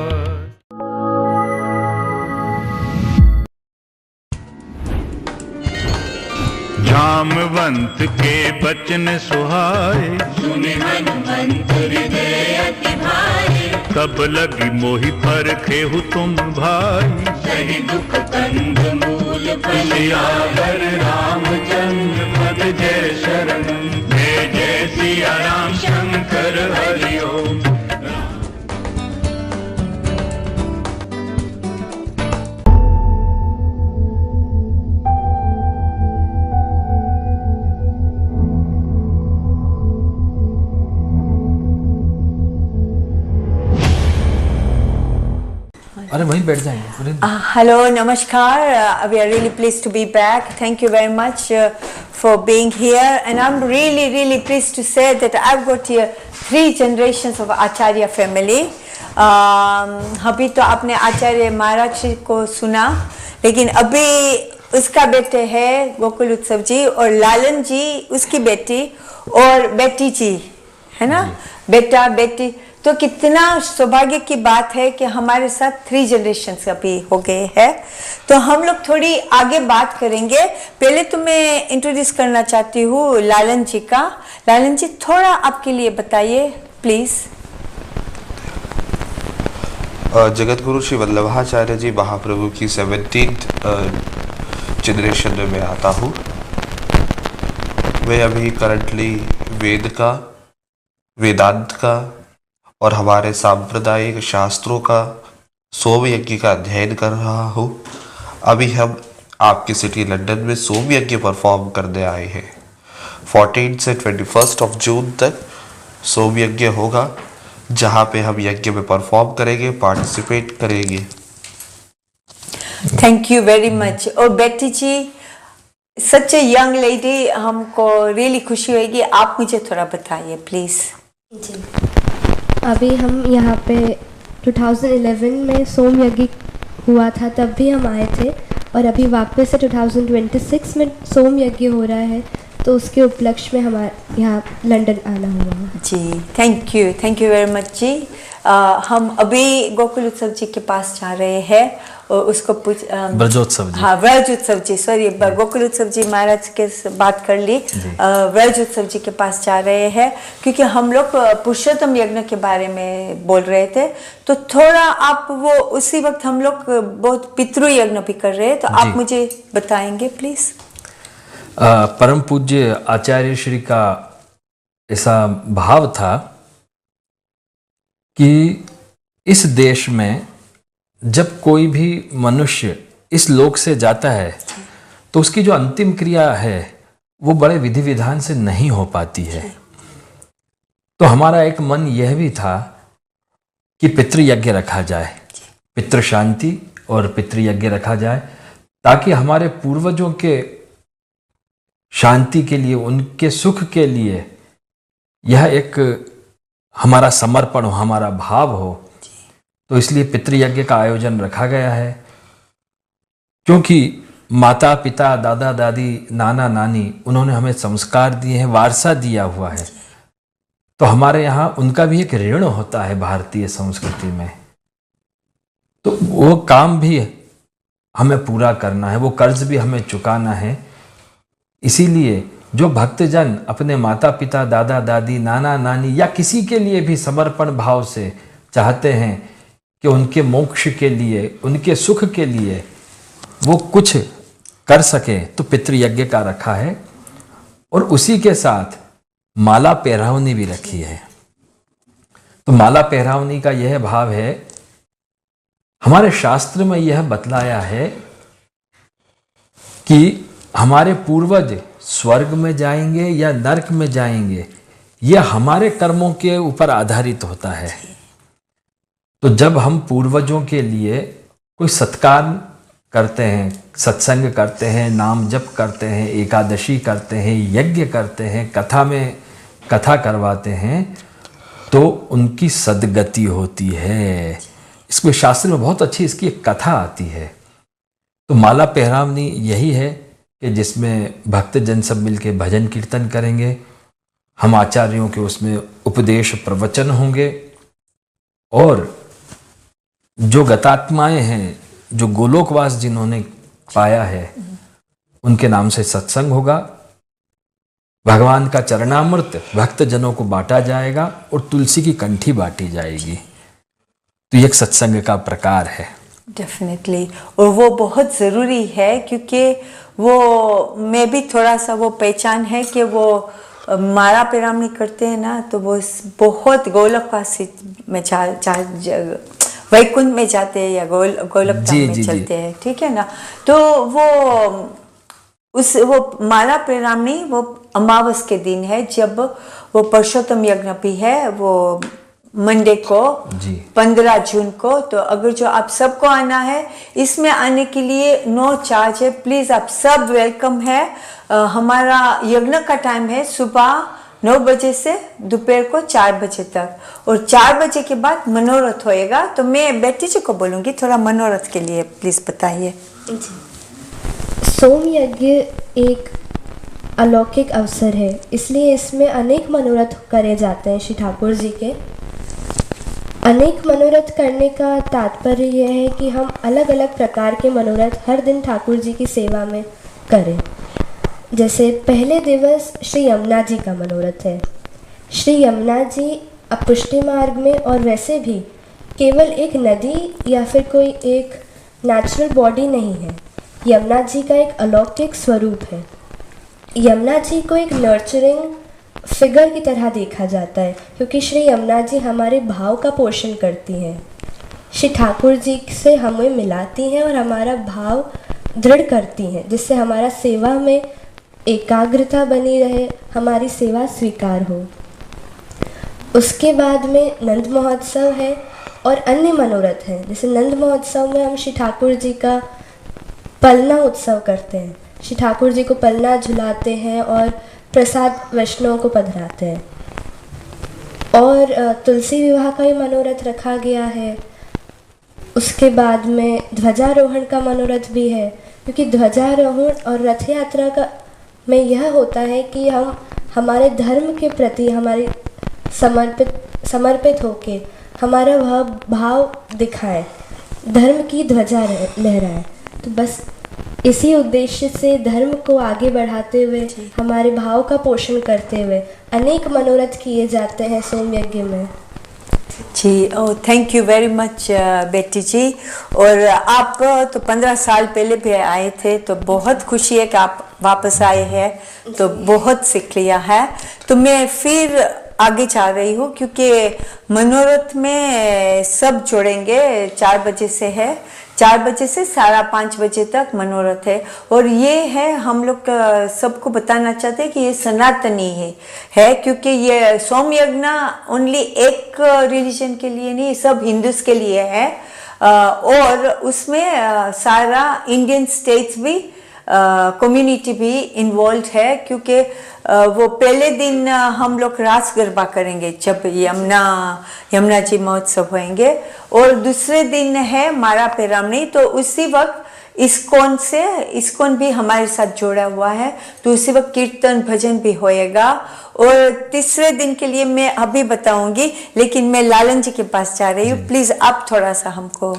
जामवंत के बचन सुहाए, सुने हनुमंत हृदय अति भाए, तब लगी मोहि पर खेहु तुम भाई, सही दुख कंद मूल फल सियावर रामचंद्र पद जय शरण, जय जय सिया राम शंकर हरि ओम। अरे वहीं बैठ जाएंगे। Hello, Namaskar. We are really pleased to be back. Thank you very much for being here. And I'm really pleased to say that I've got here 3 generations of Acharya family. अभी तो आपने आचार्य महाराज जी को सुना, लेकिन अभी उसका बेटे है गोकुल उत्सव जी, और लालन जी उसकी बेटी और बेटी जी, है ना, बेटा बेटी। तो कितना सौभाग्य की बात है कि हमारे साथ 3 जनरेशन्स अभी हो गए हैं। तो हम लोग थोड़ी आगे बात करेंगे। पहले तो मैं इंट्रोड्यूस करना चाहती हूँ लालन जी का। लालन जी थोड़ा आपके लिए बताइए प्लीज। जगत गुरु श्री वल्लभाचार्य जी महाप्रभु की 17th जनरेशन में मैं आता हूँ। मैं अभी करंटली वेद का, वेदांत का और हमारे सांप्रदायिक शास्त्रों का सोम यज्ञ का अध्ययन कर रहा हूँ। अभी हम आपकी सिटी लंदन में सोम यज्ञ परफॉर्म करने आए हैं। 14 से 21 ऑफ जून तक सोम यज्ञ होगा, जहाँ पे हम यज्ञ में परफॉर्म करेंगे, पार्टिसिपेट करेंगे। Thank you very much. और बेटी जी, सच ए यंग लेडी, हमको रियली खुशी होगी। आप मुझे थोड़ा बताइए प्लीज। अभी हम यहाँ पे 2011 में सोम यज्ञ हुआ था, तब भी हम आए थे, और अभी वापस से 2026 में सोम यज्ञ हो रहा है, तो उसके उपलक्ष्य में हमारे यहाँ लंदन आना हुआ जी। थैंक यू वेरी मच जी। हम अभी गोकुल उत्सव जी के पास जा रहे हैं और उसको पूछ ब्रजोत्सव जी, हाँ ब्रजोत्सव जी, सॉरी गोकुल उत्सव जी महाराज के बात कर ली। ब्रजोत्सव जी के पास जा रहे हैं क्योंकि हम लोग पुरुषोत्तम यज्ञ के बारे में बोल रहे थे। तो थोड़ा आप वो, उसी वक्त हम लोग बहुत पितृ यज्ञ भी कर रहे हैं, तो आप मुझे बताएंगे प्लीज। परम पूज्य आचार्य श्री का ऐसा भाव था कि इस देश में जब कोई भी मनुष्य इस लोक से जाता है तो उसकी जो अंतिम क्रिया है वो बड़े विधि विधान से नहीं हो पाती है। तो हमारा एक मन यह भी था कि पितृयज्ञ रखा जाए, पितृ शांति और पितृयज्ञ रखा जाए, ताकि हमारे पूर्वजों के शांति के लिए, उनके सुख के लिए यह एक हमारा समर्पण हो, हमारा भाव हो। तो इसलिए पितृयज्ञ का आयोजन रखा गया है, क्योंकि माता पिता, दादा दादी, नाना नानी, उन्होंने हमें संस्कार दिए हैं, वारसा दिया हुआ है। तो हमारे यहाँ उनका भी एक ऋण होता है भारतीय संस्कृति में। तो वो काम भी हमें पूरा करना है, वो कर्ज भी हमें चुकाना है। इसीलिए जो भक्तजन अपने माता पिता, दादा दादी, नाना नानी या किसी के लिए भी समर्पण भाव से चाहते हैं कि उनके मोक्ष के लिए, उनके सुख के लिए वो कुछ कर सके, तो पितृयज्ञ का रखा है। और उसी के साथ माला पहरावनी भी रखी है। तो माला पहरावनी का यह भाव है, हमारे शास्त्र में यह बतलाया है कि हमारे पूर्वज स्वर्ग में जाएंगे या नरक में जाएंगे, यह हमारे कर्मों के ऊपर आधारित होता है। तो जब हम पूर्वजों के लिए कोई सत्कार करते हैं, सत्संग करते हैं, नाम जप करते हैं, एकादशी करते हैं, यज्ञ करते हैं, कथा में कथा करवाते हैं, तो उनकी सदगति होती है। इसको शास्त्र में बहुत अच्छी इसकी एक कथा आती है। तो माला पेहरावनी यही है कि जिसमें भक्तजन सब मिलके भजन कीर्तन करेंगे, हम आचार्यों के उसमें उपदेश प्रवचन होंगे, और जो गतात्माएं हैं, जो गोलोकवास जिन्होंने पाया है, उनके नाम से सत्संग होगा, भगवान का चरणामृत भक्तजनों को बांटा जाएगा और तुलसी की कंठी बांटी जाएगी। तो ये एक सत्संग का प्रकार है। डेफिनेटली, और वो बहुत ज़रूरी है, क्योंकि वो मैं भी थोड़ा सा वो पहचान है कि वो माला पेरामनी करते हैं ना, तो वो बहुत गोलोकवास में वैकुंठ में जाते हैं या गोलोक में चलते हैं, ठीक है ना। तो वो माला पेरामनी वो अमावस के दिन है, जब वो पुरुषोत्तम यज्ञ भी है, वो मंडे को 15 जून को। तो अगर जो आप सबको आना है, इसमें आने के लिए नो चार्ज है, प्लीज़ आप सब वेलकम है। हमारा यज्ञ का टाइम है सुबह 9 बजे से दोपहर को 4 बजे तक, और 4 बजे के बाद मनोरथ होएगा। तो मैं बेटी जी को बोलूँगी थोड़ा मनोरथ के लिए प्लीज़ बताइए। सोम यज्ञ एक अलौकिक अवसर है, इसलिए इसमें अनेक मनोरथ करे जाते हैं। श्री ठाकुर जी के अनेक मनोरथ करने का तात्पर्य यह है कि हम अलग अलग प्रकार के मनोरथ हर दिन ठाकुर जी की सेवा में करें। जैसे पहले दिवस श्री यमुना जी का मनोरथ है। श्री यमुना जी अपुष्टि मार्ग में और वैसे भी केवल एक नदी या फिर कोई एक नेचुरल बॉडी नहीं है, यमुना जी का एक अलौकिक स्वरूप है। यमुना जी को एक नर्चरिंग फिगर की तरह देखा जाता है, क्योंकि श्री यमुना जी हमारे भाव का पोषण करती हैं, श्री ठाकुर जी से हमें मिलाती हैं और हमारा भाव दृढ़ करती हैं, जिससे हमारा सेवा में एकाग्रता बनी रहे, हमारी सेवा स्वीकार हो। उसके बाद में नंद महोत्सव है और अन्य मनोरथ हैं। जैसे नंद महोत्सव में हम श्री ठाकुर जी का पलना उत्सव करते हैं, श्री ठाकुर जी को पलना झुलाते हैं और प्रसाद वैष्णव को पधराते हैं। और तुलसी विवाह का भी मनोरथ रखा गया है। उसके बाद में ध्वजारोहण का मनोरथ भी है, क्योंकि ध्वजारोहण और रथ यात्रा का में यह होता है कि हम हमारे धर्म के प्रति हमारी समर्पित होके हमारा भाव दिखाएं, धर्म की ध्वजा लहराए। तो बस इसी उद्देश्य से धर्म को आगे बढ़ाते हुए, हमारे भाव का पोषण करते हुए अनेक मनोरथ किए जाते हैं सोम यज्ञ में। जी, थैंक यू वेरी मच बेटी जी। और आप तो 15 साल पहले भी आए थे, तो बहुत खुशी है कि आप वापस आए हैं, तो बहुत सीख लिया है। तो मैं फिर आगे जा रही हूँ, क्योंकि मनोरथ में सब जुड़ेंगे। 4 बजे से है, 4 बजे से 5:30 बजे तक मनोरथ है। और ये है, हम लोग सबको बताना चाहते हैं कि ये सनातनी है, क्योंकि ये सोम यज्ञ ओनली एक रिलीजन के लिए नहीं, सब हिंदूज के लिए है। और उसमें सारा इंडियन स्टेट्स भी कम्युनिटी भी इन्वॉल्व है, क्योंकि वो पहले दिन हम लोग रास गरबा करेंगे जब यमुना जी महोत्सव होंगे, और दूसरे दिन है माला पेरामनी। तो उसी वक्त इस्कॉन भी हमारे साथ जुड़ा हुआ है, तो उसी वक्त कीर्तन भजन भी होएगा। और तीसरे दिन के लिए मैं अभी बताऊंगी, लेकिन मैं लालन जी के पास जा रही हूँ। प्लीज़ आप थोड़ा सा हमको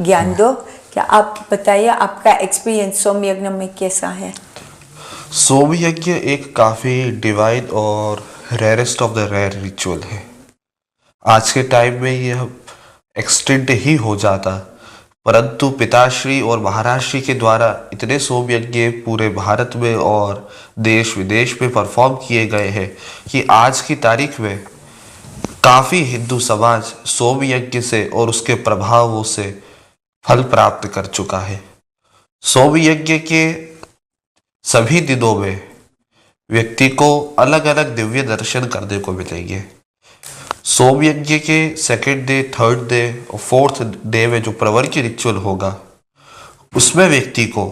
ज्ञान दो, क्या आप बताइए आपका एक्सपीरियंस सोम यज्ञ में कैसा है। सोम यज्ञ एक काफ़ी डिवाइन और rarest of the rare ritual है। आज के टाइम में यह एक्सटेंट ही हो जाता, परंतु पिताश्री और महाराष्ट्री के द्वारा इतने सोम यज्ञ पूरे भारत में और देश विदेश में परफॉर्म किए गए हैं कि आज की तारीख में काफ़ी हिंदू समाज सोम यज्ञ से और उसके प्रभावों से फल प्राप्त कर चुका है। सोम यज्ञ के सभी दिनों में व्यक्ति को अलग अलग दिव्य दर्शन करने को मिलेंगे। सोम यज्ञ के 2nd डे, 3rd डे और 4th डे में जो प्रवर की रिचुअल होगा, उसमें व्यक्ति को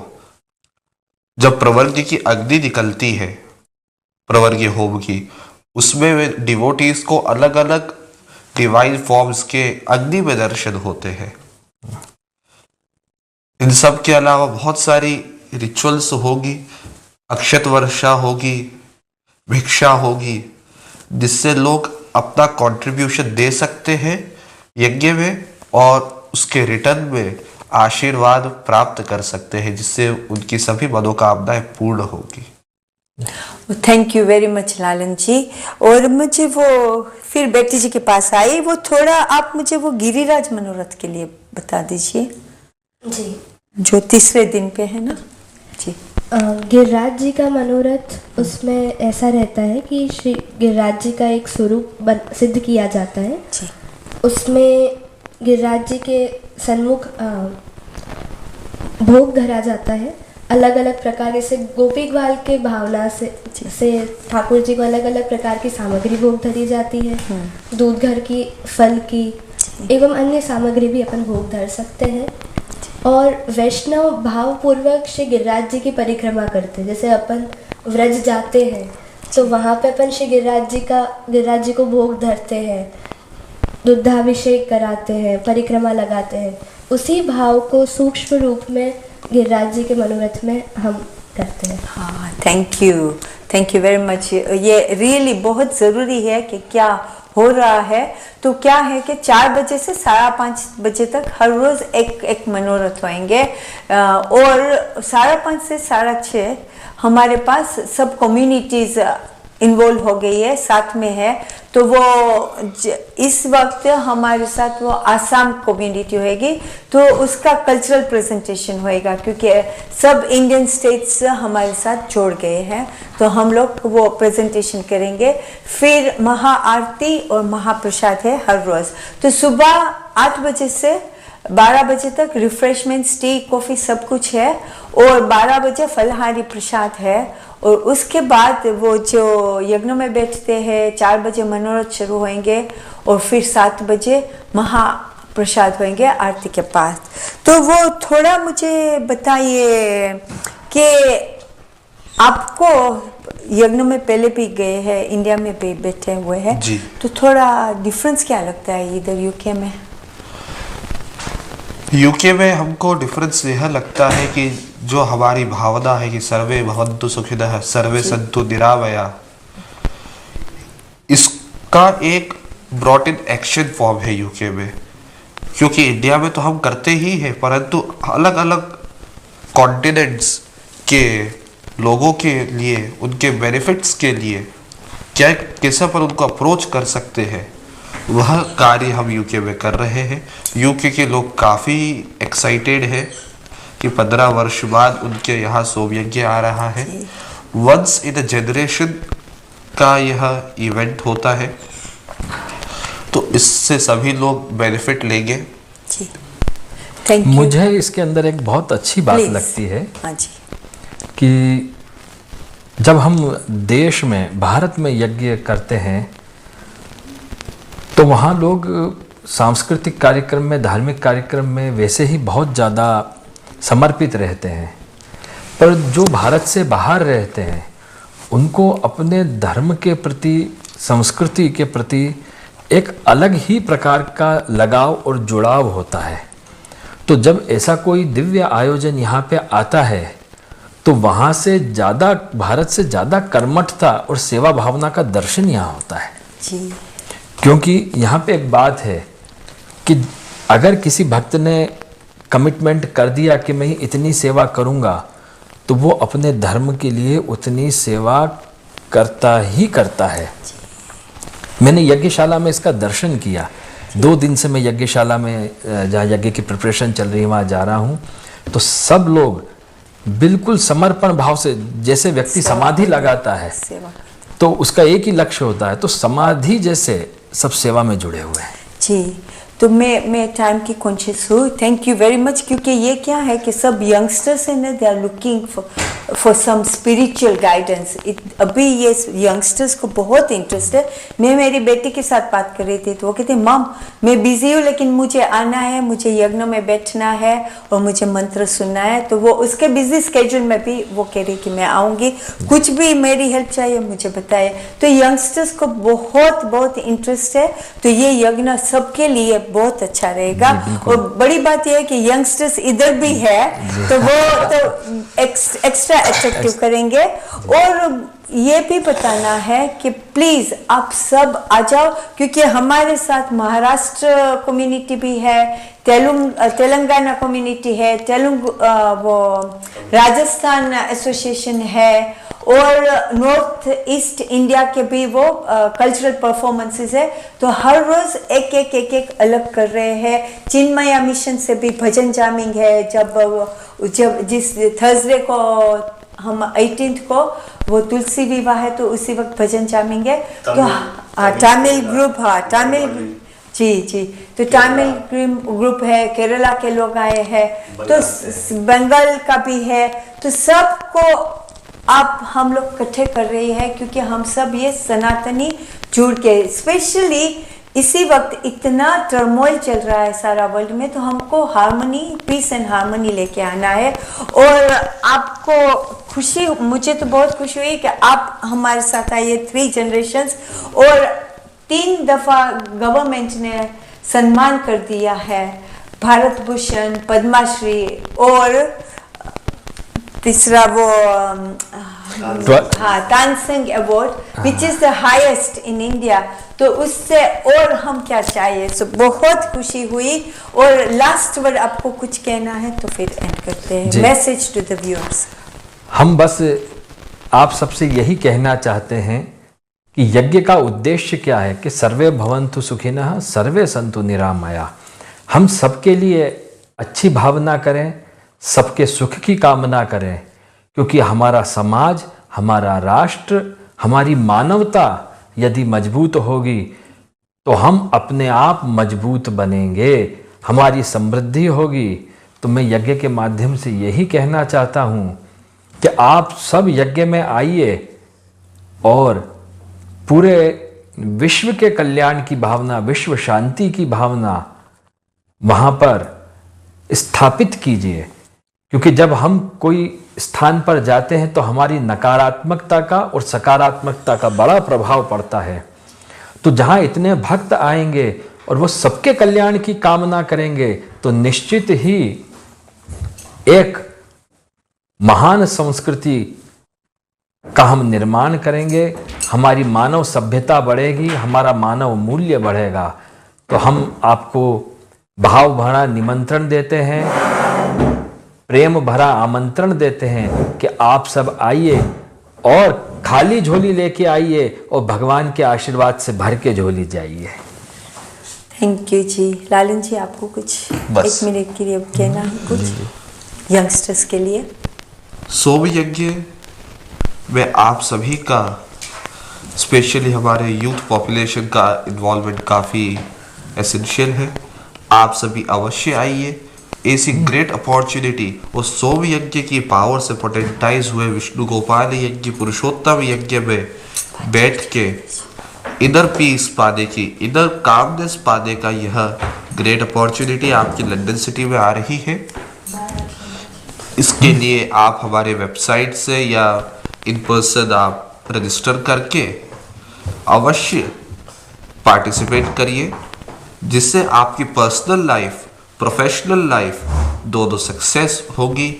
जब प्रवर्ग की अग्नि निकलती है, प्रवर्गीय होम की, उसमें वे डिवोटीज को अलग अलग डिवाइन फॉर्म्स के अग्नि में दर्शन होते हैं। इन सब के अलावा बहुत सारी रिचुअल्स होगी, अक्षत वर्षा होगी, भिक्षा होगी, जिससे लोग अपना कंट्रीब्यूशन दे सकते हैं यज्ञ में और उसके रिटर्न में आशीर्वाद प्राप्त कर सकते हैं, जिससे उनकी सभी मनोकामनाएं पूर्ण होगी। थैंक यू वेरी मच लालन जी। और मुझे वो फिर बेटी जी के पास आई, वो थोड़ा आप मुझे वो गिरिराज मनोरथ के लिए बता दीजिए जी, जो तीसरे दिन पे है ना जी। गिरिराज जी का मनोरथ, उसमें ऐसा रहता है कि श्री गिरिराज जी का एक स्वरूप सिद्ध किया जाता है जी। उसमें गिरिराज जी के सन्मुख भोग धरा जाता है, अलग अलग प्रकार के, से गोपी ग्वाल के भावना से ठाकुर जी को अलग अलग प्रकार की सामग्री भोग धरी जाती है, दूध घर की, फल की एवं अन्य सामग्री भी अपन भोग धर सकते हैं। और वैष्णव भाव पूर्वक श्री गिरिराज जी की परिक्रमा करते हैं। जैसे अपन व्रज जाते हैं तो वहाँ पे अपन श्री गिरिराज जी को भोग धरते हैं, दुग्धाभिषेक कराते हैं, परिक्रमा लगाते हैं। उसी भाव को सूक्ष्म रूप में गिरिराज जी के मनोरथ में हम करते हैं। हाँ, थैंक यू वेरी मच। ये रियली बहुत ज़रूरी है कि क्या हो रहा है। तो क्या है कि 4 बजे से 5:30 बजे तक हर रोज़ एक मनोरथ होंगे और 5:30 से 6:30 हमारे पास सब कम्युनिटीज़ इन्वॉल्व हो गई है, साथ में है। तो वो इस वक्त हमारे साथ वो आसाम कम्युनिटी होएगी, तो उसका कल्चरल प्रेजेंटेशन होएगा, क्योंकि सब इंडियन स्टेट्स हमारे साथ जोड़ गए हैं, तो हम लोग वो प्रेजेंटेशन करेंगे। फिर महाआरती और महाप्रसाद है हर रोज़। तो सुबह 8 बजे से 12 बजे तक रिफ्रेशमेंट्स, टी, कॉफ़ी सब कुछ है, और 12 बजे फलहारी प्रसाद है। और उसके बाद वो जो यज्ञ में बैठते हैं, 4 बजे मनोरथ शुरू होंगे और फिर 7 बजे महाप्रसाद होंगे आरती के पास। तो वो थोड़ा मुझे बताइए कि आपको यज्ञ में पहले भी गए हैं, इंडिया में भी बैठे हुए हैं, तो थोड़ा डिफरेंस क्या लगता है इधर यूके में? यूके में हमको डिफरेंस यह लगता है कि जो हमारी भावना है कि सर्वे भवन्तु सुखिनः सर्वे सन्तु निरामया, इसका एक ब्रॉट इन एक्शन फॉर्म है यूके में। क्योंकि इंडिया में तो हम करते ही हैं, परंतु अलग अलग कॉन्टिनेंट्स के लोगों के लिए, उनके बेनिफिट्स के लिए क्या कैसे पर उनको अप्रोच कर सकते हैं, वह कार्य हम यूके में कर रहे हैं। यूके के लोग काफ़ी एक्साइटेड हैं कि 15 वर्ष बाद उनके यहाँ सोमयज्ञ आ रहा है। वंस इन अ जनरेशन का यह इवेंट होता है, तो इससे सभी लोग बेनिफिट लेंगे। मुझे इसके अंदर एक बहुत अच्छी बात लगती है कि जब हम देश में, भारत में यज्ञ करते हैं तो वहाँ लोग सांस्कृतिक कार्यक्रम में, धार्मिक कार्यक्रम में वैसे ही बहुत ज़्यादा समर्पित रहते हैं, पर जो भारत से बाहर रहते हैं उनको अपने धर्म के प्रति, संस्कृति के प्रति एक अलग ही प्रकार का लगाव और जुड़ाव होता है। तो जब ऐसा कोई दिव्य आयोजन यहाँ पे आता है तो वहाँ से ज़्यादा, भारत से ज़्यादा कर्मठता और सेवा भावना का दर्शन यहाँ होता है जी। क्योंकि यहाँ पे एक बात है कि अगर किसी भक्त ने कमिटमेंट कर दिया कि मैं इतनी सेवा करूँगा, तो वो अपने धर्म के लिए उतनी सेवा करता ही करता है। मैंने यज्ञशाला में इसका दर्शन किया। 2 दिन से मैं यज्ञशाला में, जहाँ यज्ञ की प्रिपरेशन चल रही है, वहाँ जा रहा हूँ, तो सब लोग बिल्कुल समर्पण भाव से, जैसे व्यक्ति समाधि लगाता है तो उसका एक ही लक्ष्य होता है, तो समाधि जैसे सब सेवा में जुड़े हुए हैं जी। तो मैं टाइम की कॉन्शियस हूँ। थैंक यू वेरी मच, क्योंकि ये क्या है कि सब यंगस्टर्स हैं ना, they are looking for some spiritual guidance. अभी ये यंगस्टर्स को बहुत इंटरेस्ट है। मैं मेरी बेटी के साथ बात कर रही थी तो वो कहते हैं मम मैं बिजी हूँ लेकिन मुझे आना है, मुझे यज्ञ में बैठना है और मुझे मंत्र सुनना है। तो वो उसके बिजी स्केड्यूल में भी वो कह रही कि मैं आऊँगी, कुछ भी मेरी हेल्प चाहिए मुझे बताए। तो यंगस्टर्स को बहुत बहुत इंटरेस्ट है, तो ये यज्ञ सबके लिए बहुत अच्छा रहेगा। और बड़ी बात यह है कि यंगस्टर्स इधर भी है तो वो तो एक्स्ट्रा अट्रैक्टिव करेंगे। और ये भी बताना है कि प्लीज आप सब आ जाओ, क्योंकि हमारे साथ महाराष्ट्र कम्युनिटी भी है, तेलंगाना कम्युनिटी है, वो राजस्थान एसोसिएशन है, और नॉर्थ ईस्ट इंडिया के भी वो कल्चरल परफॉर्मेंसेस है। तो हर रोज एक अलग कर रहे हैं। चिन्मया मिशन से भी भजन जामिंग है, जब जिस थर्सडे को हम 18 को वो तुलसी विवाह है तो उसी वक्त भजन जामिंग है। तो तमिल ग्रुप, तमिल जी तो तमिल ग्रुप है, केरला के लोग आए हैं, तो बंगाल का भी है। तो सबको आप हम लोग इकट्ठे कर रहे हैं, क्योंकि हम सब ये सनातनी जुड़ के, स्पेशली इसी वक्त इतना टर्मोइल चल रहा है सारा वर्ल्ड में, तो हमको हार्मनी, पीस एंड हार्मनी लेके आना है। और आपको खुशी, मुझे तो बहुत खुशी हुई कि आप हमारे साथ आइए, 3 जनरेशंस, और 3 दफा गवर्नमेंट ने सम्मान कर दिया है, भारत भूषण, पद्माश्री और तीसरा वो Tansen award which is the highest in India. तो उससे और हम क्या चाहिए। सो बहुत खुशी हुई। और लास्ट वर्ड आपको कुछ कहना है तो फिर एंड करते हैं। Message to the viewers. हम बस आप सबसे यही कहना चाहते हैं कि यज्ञ का उद्देश्य क्या है कि सर्वे भवन्तु सुखिनः सर्वे सन्तु निरामया। हम सबके लिए अच्छी भावना करें, सबके सुख की कामना करें, क्योंकि हमारा समाज, हमारा राष्ट्र, हमारी मानवता यदि मजबूत होगी तो हम अपने आप मजबूत बनेंगे, हमारी समृद्धि होगी। तो मैं यज्ञ के माध्यम से यही कहना चाहता हूँ कि आप सब यज्ञ में आइए और पूरे विश्व के कल्याण की भावना, विश्व शांति की भावना वहाँ पर स्थापित कीजिए। क्योंकि जब हम कोई स्थान पर जाते हैं तो हमारी नकारात्मकता का और सकारात्मकता का बड़ा प्रभाव पड़ता है। तो जहाँ इतने भक्त आएंगे और वो सबके कल्याण की कामना करेंगे तो निश्चित ही एक महान संस्कृति का हम निर्माण करेंगे, हमारी मानव सभ्यता बढ़ेगी, हमारा मानव मूल्य बढ़ेगा। तो हम आपको भाव भरा निमंत्रण देते हैं, प्रेम भरा आमंत्रण देते हैं कि आप सब आइए और खाली झोली लेके आइए और भगवान के आशीर्वाद से भर के झोली जाइए। थैंक यू जी। लालन जी आपको कुछ 1 मिनट के लिए कहना है कुछ यंगस्टर्स के लिए? सोम यज्ञ में आप सभी का, स्पेशली हमारे यूथ पॉपुलेशन का इन्वॉल्वमेंट काफ़ी एसेंशियल है। आप सभी अवश्य आइए। ऐसी ग्रेट अपॉर्चुनिटी उस सोम यज्ञ की पावर से पोटेंटाइज हुए विष्णु गोपाल यज्ञ, पुरुषोत्तम यज्ञ में बैठ के इनर पीस पाने की, इनर कामनेस पाने का यह ग्रेट अपॉर्चुनिटी आपकी लंदन सिटी में आ रही है। इसके लिए आप हमारे वेबसाइट से या इन पर्सन आप रजिस्टर करके अवश्य पार्टिसिपेट करिए, जिससे आपकी पर्सनल लाइफ, प्रोफेशनल लाइफ दोनों सक्सेस होगी।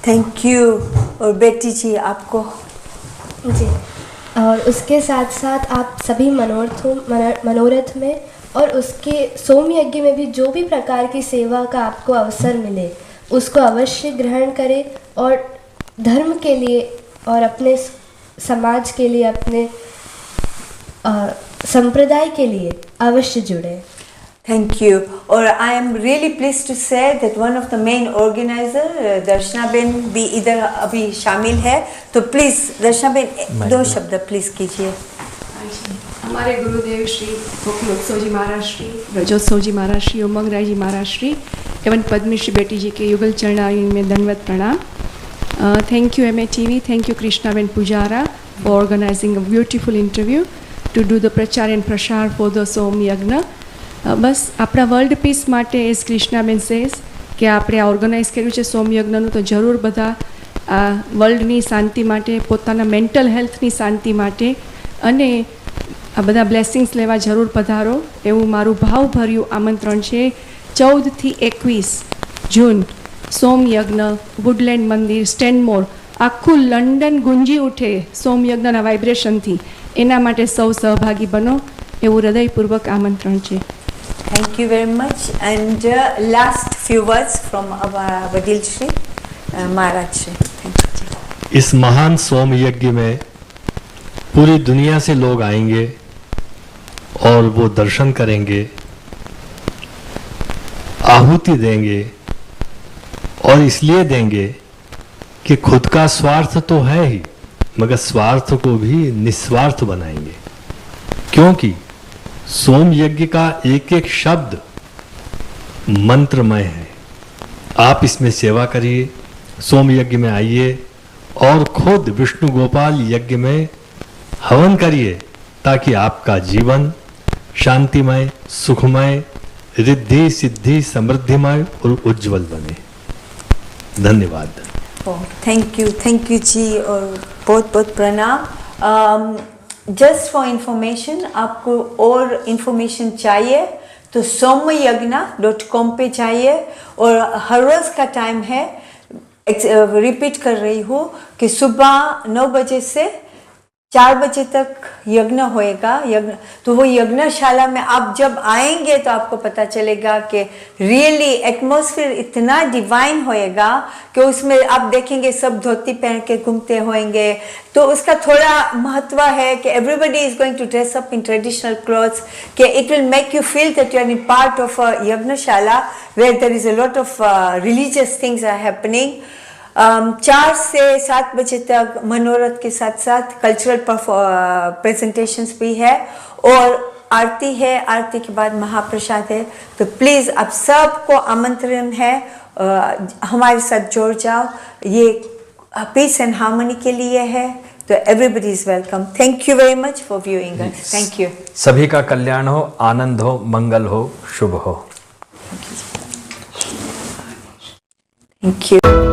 Thank you. और बेटी जी आपको? जी, और उसके साथ साथ आप सभी मनोरथ में और उसके सोम यज्ञ में भी जो भी प्रकार की सेवा का आपको अवसर मिले उसको अवश्य ग्रहण करें और धर्म के लिए और अपने समाज के लिए, अपने संप्रदाय के लिए अवश्य जुड़े। Thank you. और I am really pleased to say that one of the main organizer Darshana ben भी इधर अभी शामिल है। तो प्लीज दर्शना बेन 2 शब्द प्लीज कीजिए। हमारे गुरुदेव श्री गोकुलोत्सव जी महाराज श्री, रजोत्सव जी महाराज श्री, उमंग राय जी महाराज श्री एवं पद्मश्री बेटी जी के युगल चरणारी में दंडवत प्रणाम. Thank you MATV, thank you Krishnaben Pujara for organizing a beautiful interview to do the prachar and prashar for the Som Yagna. બસ આપણા વર્લ્ડ પીસ માટે એઝ કૃષ્ણાબેન સેઝ કે આપણે આ ઓર્ગેનાઇઝ કર્યું છે સોમ યજ્ઞનું, તો જરૂર બધા આ વર્લ્ડની શાંતિ માટે, પોતાના મેન્ટલ હેલ્થની શાંતિ માટે અને આ બધા બ્લેસિંગ્સ લેવા જરૂર પધારો એવું મારું ભાવભર્યું આમંત્રણ છે. 14 થી 21 જૂન સોમ યજ્ઞ, વુડલેન્ડ મંદિર, સ્ટેનમોર, આખું લંડન ગુંજી ઉઠે સોમ યજ્ઞના વાઇબ્રેશનથી. એના માટે સૌ સહભાગી બનો એવું હૃદયપૂર્વક આમંત્રણ છે. Thank you very much. And last few words from our Vadil Shri, Maharaj Shri. Thank you. इस महान सोम यज्ञ में पूरी दुनिया से लोग आएंगे और वो दर्शन करेंगे, आहुति देंगे और इसलिए देंगे कि खुद का स्वार्थ तो है ही, मगर स्वार्थ को भी निस्वार्थ बनाएंगे. क्योंकि सोम यज्ञ का एक एक शब्द मंत्रमय है. आप इसमें सेवा करिए, सोम यज्ञ में आइए और खुद विष्णु गोपाल यज्ञ में हवन करिए, ताकि आपका जीवन शांतिमय, सुखमय, रिद्धि सिद्धि समृद्धिमय और उज्जवल बने. धन्यवाद. थैंक यू जी और बहुत बहुत प्रणाम. जस्ट फॉर इंफॉर्मेशन, आपको और इंफॉर्मेशन चाहिए तो somyagna.com पे जाइए. और हर रोज़ का टाइम है, रिपीट कर रही हूँ कि सुबह 9 बजे से 4 बजे तक यज्ञ होएगा. यज्ञ तो वो यज्ञशाला में आप जब आएंगे तो आपको पता चलेगा कि रियली एटमॉस्फेयर इतना डिवाइन होएगा कि उसमें आप देखेंगे सब धोती पहन के घूमते होंगे. तो उसका थोड़ा महत्व है कि everybody is going to dress up in traditional clothes, कि it will make you feel that you are in part of a yagyashala where there is a lot of religious things are happening. 4 से 7 बजे तक मनोरथ के साथ साथ कल्चरल प्रेजेंटेशंस भी है और आरती है. आरती के बाद महाप्रसाद है. तो प्लीज़ आप सबको आमंत्रण है, हमारे साथ जुड़ जाओ. ये पीस एंड हार्मनी के लिए है, तो everybody is welcome. Thank you very much for viewing us. Thank you. सभी का कल्याण हो, आनंद हो, मंगल हो, शुभ हो. Thank you.